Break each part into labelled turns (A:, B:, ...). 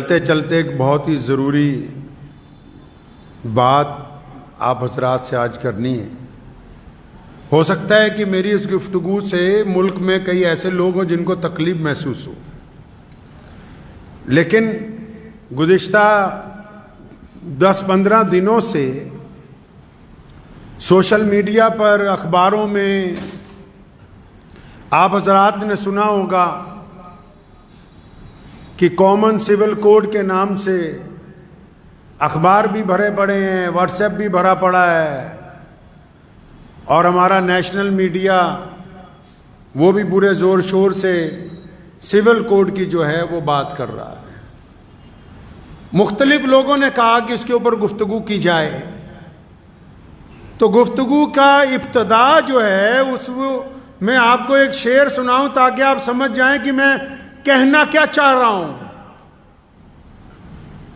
A: चलते चलते एक बहुत ही ज़रूरी बात आप हजरात से आज करनी है। हो सकता है कि मेरी इस गुफ्तगू से मुल्क में कई ऐसे लोग हों जिनको तकलीफ महसूस हो, लेकिन गुज़िश्ता 10-15 दिनों से सोशल मीडिया पर, अखबारों में आप हजरात ने सुना होगा कि कॉमन सिविल कोड के नाम से अखबार भी भरे पड़े हैं, व्हाट्सएप भी भरा पड़ा है, और हमारा नेशनल मीडिया वो भी पूरे ज़ोर शोर से सिविल कोड की जो है वो बात कर रहा है। मुख्तलिफ लोगों ने कहा कि इसके ऊपर गुफ्तगू की जाए, तो गुफ्तगू का इब्तदा जो है उस मैं आपको एक शेर सुनाऊं ताकि आप समझ जाएं कि मैं कहना क्या चाह रहा हूं।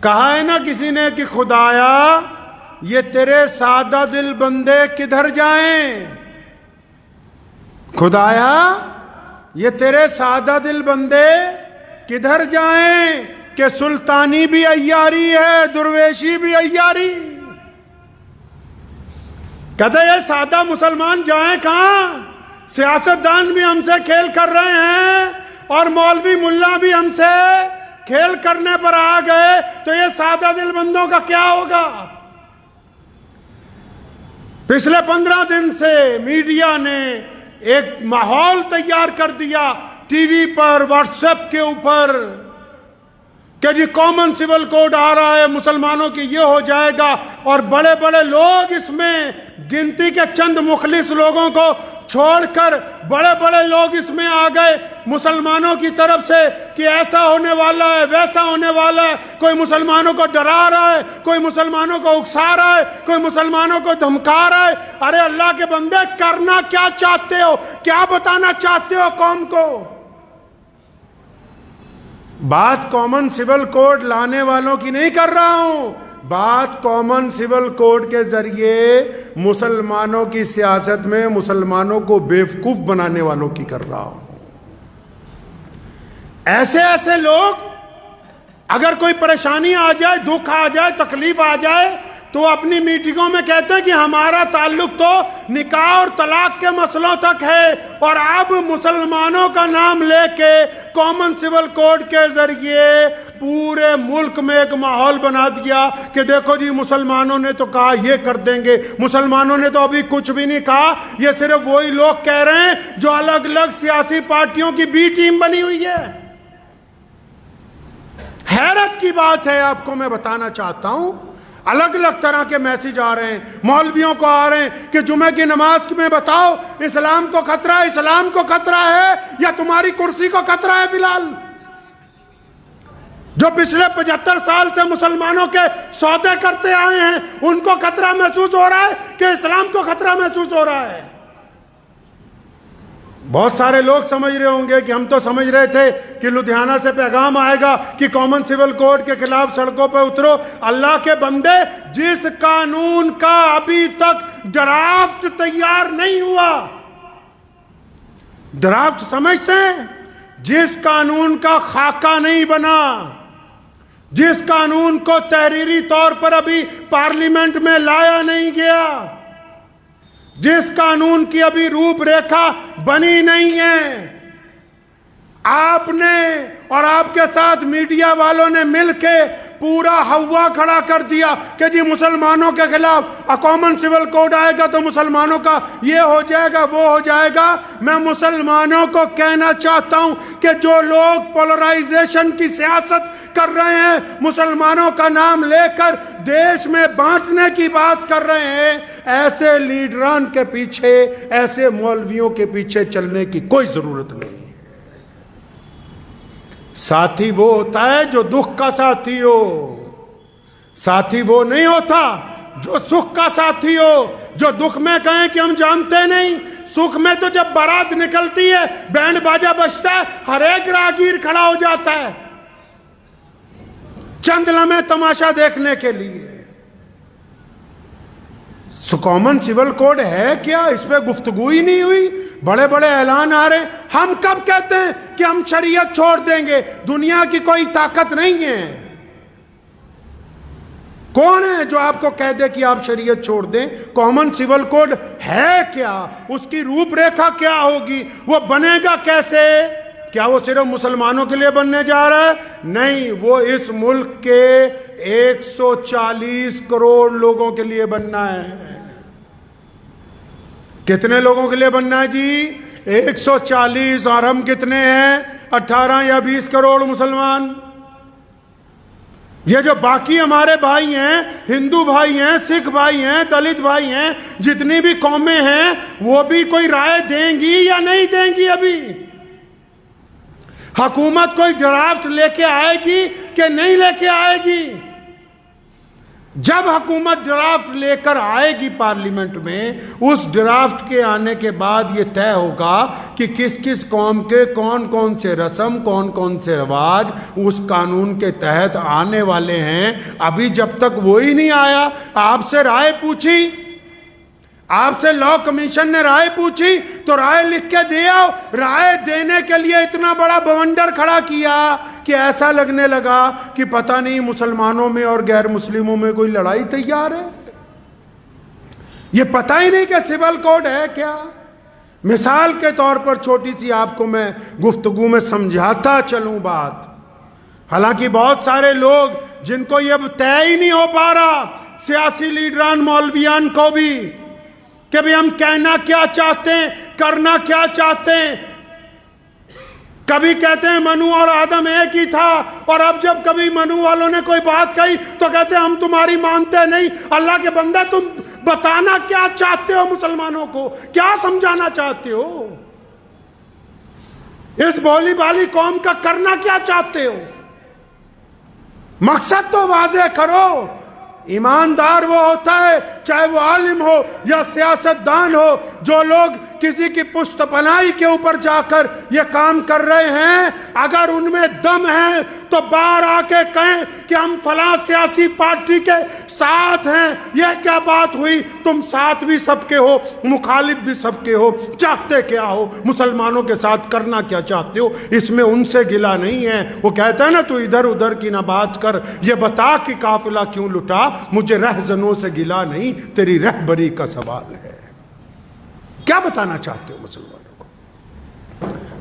A: कहा है ना किसी ने कि खुदाया ये तेरे सादा दिल बंदे किधर जाएं, खुदाया ये तेरे सादा दिल बंदे किधर जाएं, कि सुल्तानी भी अय्यारी है, दुर्वेशी भी अय्यारी। कहते ये सादा मुसलमान जाएं कहां, सियासतदान भी हमसे खेल कर रहे हैं और मौलवी मुल्ला भी हमसे खेल करने पर आ गए, तो ये सादा दिल बंदों का क्या होगा। पिछले 15 दिन से मीडिया ने एक माहौल तैयार कर दिया टीवी पर, व्हाट्सएप के ऊपर, कि जी कॉमन सिविल कोड आ रहा है, मुसलमानों की ये हो जाएगा, और बड़े बड़े लोग इसमें, गिनती के चंद मुखलिस लोगों को छोड़कर बड़े बड़े लोग इसमें आ गए मुसलमानों की तरफ से कि ऐसा होने वाला है, वैसा होने वाला है। कोई मुसलमानों को डरा रहा है, कोई मुसलमानों को उकसा रहा है, कोई मुसलमानों को धमका रहा है। अरे अल्लाह के बंदे, करना क्या चाहते हो, क्या बताना चाहते हो कौम को। बात कॉमन सिविल कोड लाने वालों की नहीं कर रहा हूं, बात कॉमन सिविल कोड के जरिए मुसलमानों की सियासत में मुसलमानों को बेवकूफ बनाने वालों की कर रहा हूं। ऐसे ऐसे लोग, अगर कोई परेशानी आ जाए, दुख आ जाए, तकलीफ आ जाए, तो अपनी मीटिंगों में कहते हैं कि हमारा ताल्लुक तो निकाह और तलाक के मसलों तक है, और अब मुसलमानों का नाम लेके कॉमन सिविल कोड के जरिए पूरे मुल्क में एक माहौल बना दिया कि देखो जी मुसलमानों ने तो कहा ये कर देंगे, मुसलमानों ने तो अभी कुछ भी नहीं कहा, ये सिर्फ वही लोग कह रहे हैं जो अलग अलग सियासी पार्टियों की बी टीम बनी हुई है। हैरत की बात है, आपको मैं बताना चाहता हूं, अलग अलग तरह के मैसेज आ रहे हैं, मौलवियों को आ रहे हैं कि जुमे की नमाज में बताओ इस्लाम को खतरा है, इस्लाम को खतरा है या तुम्हारी कुर्सी को खतरा है। फिलहाल जो पिछले 75 साल से मुसलमानों के सौदे करते आए हैं उनको खतरा महसूस हो रहा है कि इस्लाम को खतरा महसूस हो रहा है। बहुत सारे लोग समझ रहे होंगे कि हम तो समझ रहे थे कि लुधियाना से पैगाम आएगा कि कॉमन सिविल कोड के खिलाफ सड़कों पर उतरो। अल्लाह के बंदे, जिस कानून का अभी तक ड्राफ्ट तैयार नहीं हुआ, ड्राफ्ट समझते हैं, जिस कानून का खाका नहीं बना, जिस कानून को तहरीरी तौर पर अभी पार्लियामेंट में लाया नहीं गया, जिस कानून की अभी रूपरेखा बनी नहीं है, आपने और आपके साथ मीडिया वालों ने मिलके पूरा हवा खड़ा कर दिया कि जी मुसलमानों के खिलाफ कॉमन सिविल कोड आएगा तो मुसलमानों का ये हो जाएगा, वो हो जाएगा। मैं मुसलमानों को कहना चाहता हूं कि जो लोग पोलराइजेशन की सियासत कर रहे हैं, मुसलमानों का नाम लेकर देश में बांटने की बात कर रहे हैं, ऐसे लीडरान के पीछे, ऐसे मौलवियों के पीछे चलने की कोई जरूरत नहीं। साथी वो होता है जो दुख का साथी हो, साथी वो नहीं होता जो सुख का साथी हो। जो दुख में कहें कि हम जानते नहीं, सुख में तो जब बारात निकलती है, बैंड बाजा बजता है, हर एक राहगीर खड़ा हो जाता है चंद लम्हे तमाशा देखने के लिए। कॉमन सिविल कोड है क्या, इस पे गुफ्तगू ही नहीं हुई। बड़े बड़े ऐलान आ रहे, हम कब कहते हैं कि हम शरीयत छोड़ देंगे, दुनिया की कोई ताकत नहीं है। कौन है जो आपको कह दे कि आप शरीयत छोड़ दें? कॉमन सिविल कोड है क्या? उसकी रूपरेखा क्या होगी? वो बनेगा कैसे? क्या वो सिर्फ मुसलमानों के लिए बनने जा रहा है? नहीं, वो इस मुल्क के 140 करोड़ लोगों के लिए बनना है। कितने लोगों के लिए बनना है जी? 140। और हम कितने हैं? 18 या 20 करोड़ मुसलमान। ये जो बाकी हमारे भाई हैं, हिंदू भाई हैं, सिख भाई हैं, दलित भाई हैं, जितनी भी कौमें हैं, वो भी कोई राय देंगी या नहीं देंगी? अभी हुकूमत कोई ड्राफ्ट लेके आएगी कि नहीं लेके आएगी? जब हुकूमत ड्राफ्ट लेकर आएगी पार्लियामेंट में, उस ड्राफ्ट के आने के बाद ये तय होगा कि किस किस कौम के कौन कौन से रस्म, कौन कौन से रिवाज उस कानून के तहत आने वाले हैं। अभी जब तक वो ही नहीं आया, आपसे राय पूछी, आपसे लॉ कमीशन ने राय पूछी तो राय लिख के दे आओ। राय देने के लिए इतना बड़ा बवंडर खड़ा किया कि ऐसा लगने लगा कि पता नहीं मुसलमानों में और गैर मुस्लिमों में कोई लड़ाई तैयार है। ये पता ही नहीं कि सिविल कोड है क्या। मिसाल के तौर पर छोटी सी आपको मैं गुफ्तगू में समझाता चलूं बात। हालांकि बहुत सारे लोग जिनको ये तय ही नहीं हो पा रहा, सियासी लीडरान मौलवियान को भी, कि भाई हम कहना क्या चाहते हैं, करना क्या चाहते हैं। कभी कहते हैं मनु और आदम एक ही था, और अब जब कभी मनु वालों ने कोई बात कही तो कहते हैं हम तुम्हारी मानते नहीं। अल्लाह के बंदा, तुम बताना क्या चाहते हो मुसलमानों को? क्या समझाना चाहते हो? इस भोली भाली कौम का करना क्या चाहते हो? मकसद तो वाज़ेह करो। ईमानदार वो होता है, चाहे वो आलिम हो या सियासतदान हो, जो लोग किसी की पुश्त पनाही के ऊपर जाकर ये काम कर रहे हैं, अगर उनमें दम है तो बाहर आके कहें कि हम फलां सियासी पार्टी के साथ हैं। यह क्या बात हुई? तुम साथ भी सबके हो, मुखालिफ भी सबके हो, चाहते क्या हो? मुसलमानों के साथ करना क्या चाहते हो? इसमें उनसे गिला नहीं है। वो कहता है ना, तू इधर उधर की ना बात कर, ये बता कि काफिला क्यों लुटा, मुझे रहजनों से गिला नहीं, तेरी रहबरी का सवाल है। क्या बताना चाहते हो मुसलमानों को?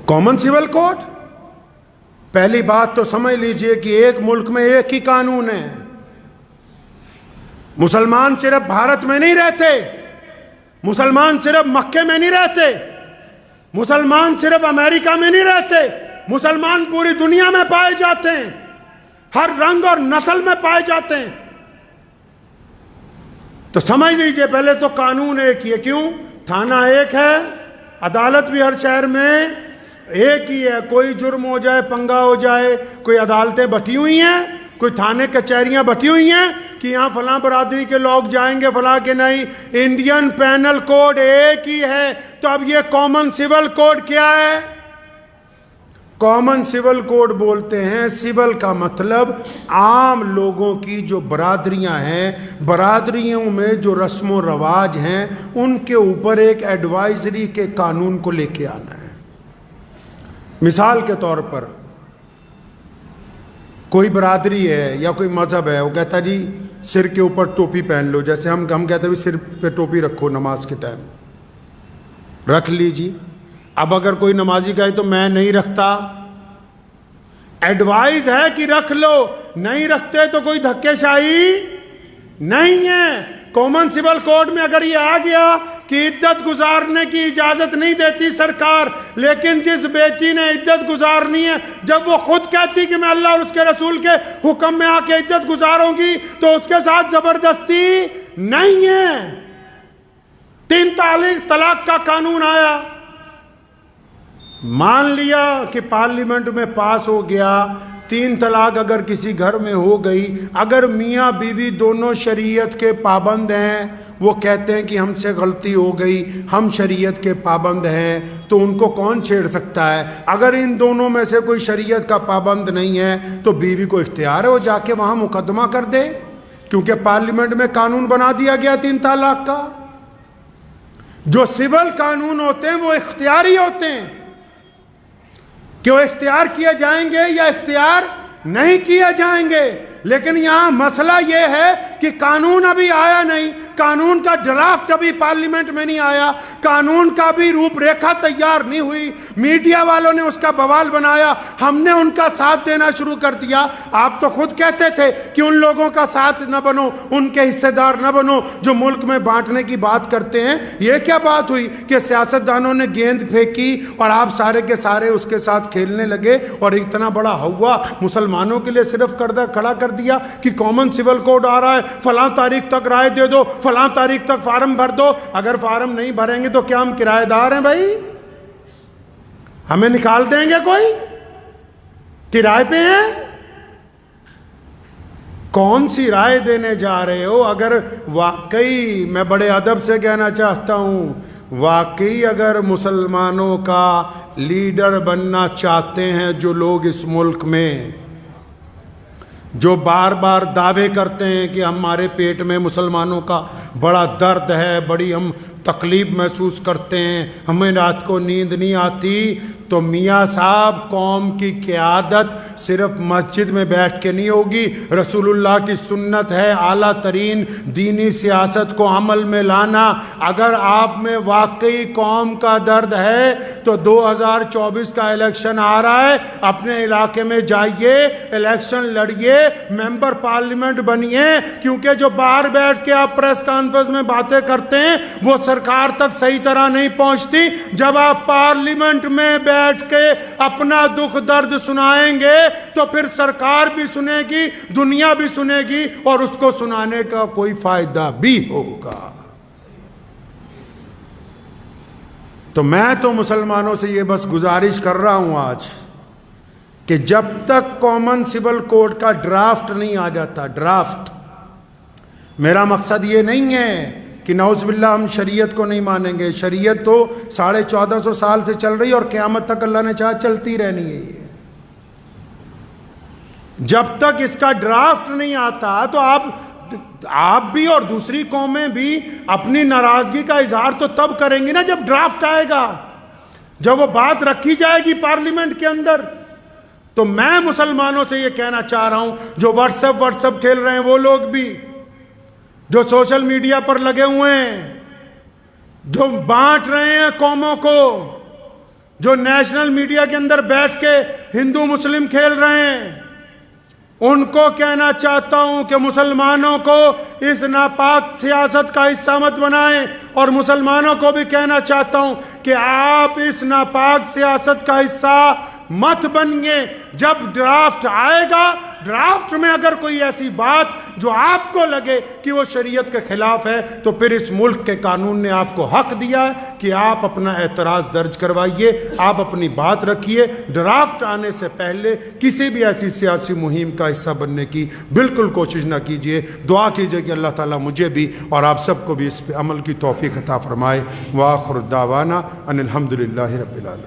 A: कॉमन सिविल कोड, पहली बात तो समझ लीजिए कि एक मुल्क में एक ही कानून है। मुसलमान सिर्फ भारत में नहीं रहते, मुसलमान सिर्फ मक्के में नहीं रहते, मुसलमान सिर्फ अमेरिका में नहीं रहते, मुसलमान पूरी दुनिया में पाए जाते हैं, हर रंग और नस्ल में पाए जाते हैं। तो समझ लीजिए पहले तो कानून एक ही है। क्यों? थाना एक है, अदालत भी हर शहर में एक ही है। कोई जुर्म हो जाए, पंगा हो जाए, कोई अदालतें बटी हुई हैं, कोई थाने कचहरियां बटी हुई हैं कि यहाँ फलां बरादरी के लोग जाएंगे, फलां के नहीं। इंडियन पैनल कोड एक ही है। तो अब ये कॉमन सिविल कोड क्या है? कॉमन सिविल कोड बोलते हैं, सिविल का मतलब आम लोगों की जो बरादरियां हैं, बरादरियों में जो रस्म रवाज हैं, उनके ऊपर एक एडवाइजरी के कानून को लेके आना है। मिसाल के तौर पर कोई बरादरी है या कोई मजहब है, वो कहता जी सिर के ऊपर टोपी पहन लो। जैसे हम कहते हैं सिर पे टोपी रखो नमाज के टाइम, रख लीजिए। अब अगर कोई नमाजी कहे तो मैं नहीं रखता, एडवाइस है कि रख लो, नहीं रखते तो कोई धक्केशाही नहीं है। कॉमन सिविल कोड में अगर ये आ गया कि इद्दत गुजारने की इजाजत नहीं देती सरकार, लेकिन जिस बेटी ने इद्दत गुजारनी है, जब वो खुद कहती कि मैं अल्लाह और उसके रसूल के हुक्म में आके इद्दत गुजारूंगी, तो उसके साथ जबरदस्ती नहीं है। 3 तलाक का कानून आया, मान लिया कि पार्लियामेंट में पास हो गया, 3 तलाक अगर किसी घर में हो गई, अगर मियाँ बीवी दोनों शरीयत के पाबंद हैं, वो कहते हैं कि हमसे गलती हो गई, हम शरीयत के पाबंद हैं, तो उनको कौन छेड़ सकता है? अगर इन दोनों में से कोई शरीयत का पाबंद नहीं है तो बीवी को इख्तियार है वो जाके वहाँ मुकदमा कर दे, क्योंकि पार्लियामेंट में कानून बना दिया गया 3 तलाक का। जो सिविल कानून होते हैं वो इख्तियारी होते हैं कि वो इख्तियार किए जाएंगे या इख्तियार नहीं किए जाएंगे। लेकिन यहां मसला यह है कि कानून अभी आया नहीं, कानून का ड्राफ्ट अभी पार्लियामेंट में नहीं आया, कानून का भी रूपरेखा तैयार नहीं हुई। मीडिया वालों ने उसका बवाल बनाया, हमने उनका साथ देना शुरू कर दिया। आप तो खुद कहते थे कि उन लोगों का साथ न बनो, उनके हिस्सेदार न बनो जो मुल्क में बांटने की बात करते हैं। यह क्या बात हुई कि सियासतदानों ने गेंद फेंकी और आप सारे के सारे उसके साथ खेलने लगे और इतना बड़ा हवा मुसलमानों के लिए सिर्फ खड़ा कर दिया कि कॉमन सिविल कोड आ रहा है, फलां तारीख तक राय दे दो, फलां तारीख तक फार्म भर दो। अगर फार्म नहीं भरेंगे तो क्या हम किराएदार हैं भाई? हमें निकाल देंगे कोई? किराए पे हैं? कौन सी राय देने जा रहे हो? अगर वाकई, मैं बड़े अदब से कहना चाहता हूं, वाकई अगर मुसलमानों का लीडर बनना चाहते हैं जो लोग इस मुल्क में, जो बार बार दावे करते हैं कि हमारे पेट में मुसलमानों का बड़ा दर्द है, बड़ी हम तकलीफ महसूस करते हैं, हमें रात को नींद नहीं आती, तो मियाँ साहब कौम की क़यादत सिर्फ मस्जिद में बैठ के नहीं होगी। रसूलुल्लाह की सुन्नत है आला तरीन दीनी सियासत को अमल में लाना। अगर आप में वाकई कौम का दर्द है तो 2024 का इलेक्शन आ रहा है, अपने इलाके में जाइए, इलेक्शन लड़िए, मेंबर पार्लियामेंट बनिए। क्योंकि जो बाहर बैठ के आप प्रेस कॉन्फ्रेंस में बातें करते हैं वो सरकार तक सही तरह नहीं पहुंचती। जब आप पार्लियामेंट में बैठ के अपना दुख दर्द सुनाएंगे तो फिर सरकार भी सुनेगी, दुनिया भी सुनेगी और उसको सुनाने का कोई फायदा भी होगा। तो मैं तो मुसलमानों से ये बस गुजारिश कर रहा हूं आज कि जब तक कॉमन सिविल कोड का ड्राफ्ट नहीं आ जाता, ड्राफ्ट, मेरा मकसद ये नहीं है कि नौज़बिल्लाह हम शरीयत को नहीं मानेंगे। शरीयत तो 1450 साल से चल रही और क़यामत तक अल्लाह ने चाहा चलती रहनी है। ये जब तक इसका ड्राफ्ट नहीं आता तो आप भी और दूसरी कौमें भी अपनी नाराजगी का इजहार तो तब करेंगी ना जब ड्राफ्ट आएगा, जब वो बात रखी जाएगी पार्लियामेंट के अंदर। तो मैं मुसलमानों से ये कहना चाह रहा हूं, जो व्हाट्सएप खेल रहे हैं वो लोग भी, जो सोशल मीडिया पर लगे हुए हैं, जो बांट रहे हैं कौमों को, जो नेशनल मीडिया के अंदर बैठ के हिंदू मुस्लिम खेल रहे हैं, उनको कहना चाहता हूं कि मुसलमानों को इस नापाक सियासत का हिस्सा मत बनाएं। और मुसलमानों को भी कहना चाहता हूं कि आप इस नापाक सियासत का हिस्सा मत बनिए। जब ड्राफ्ट आएगा, ड्राफ्ट में अगर कोई ऐसी बात जो आपको लगे कि वो शरीयत के खिलाफ है, तो फिर इस मुल्क के कानून ने आपको हक दिया है कि आप अपना एतराज़ दर्ज करवाइए, आप अपनी बात रखिए। ड्राफ्ट आने से पहले किसी भी ऐसी सियासी मुहिम का हिस्सा बनने की बिल्कुल कोशिश ना कीजिए। दुआ कीजिए कि अल्लाह ताला मुझे भी और आप सबको भी इस पे अमल की तौफीक अता फरमाए। व आखिर दावाना अनिल हम्दुलिल्लाहि रब्बिल आलमीन।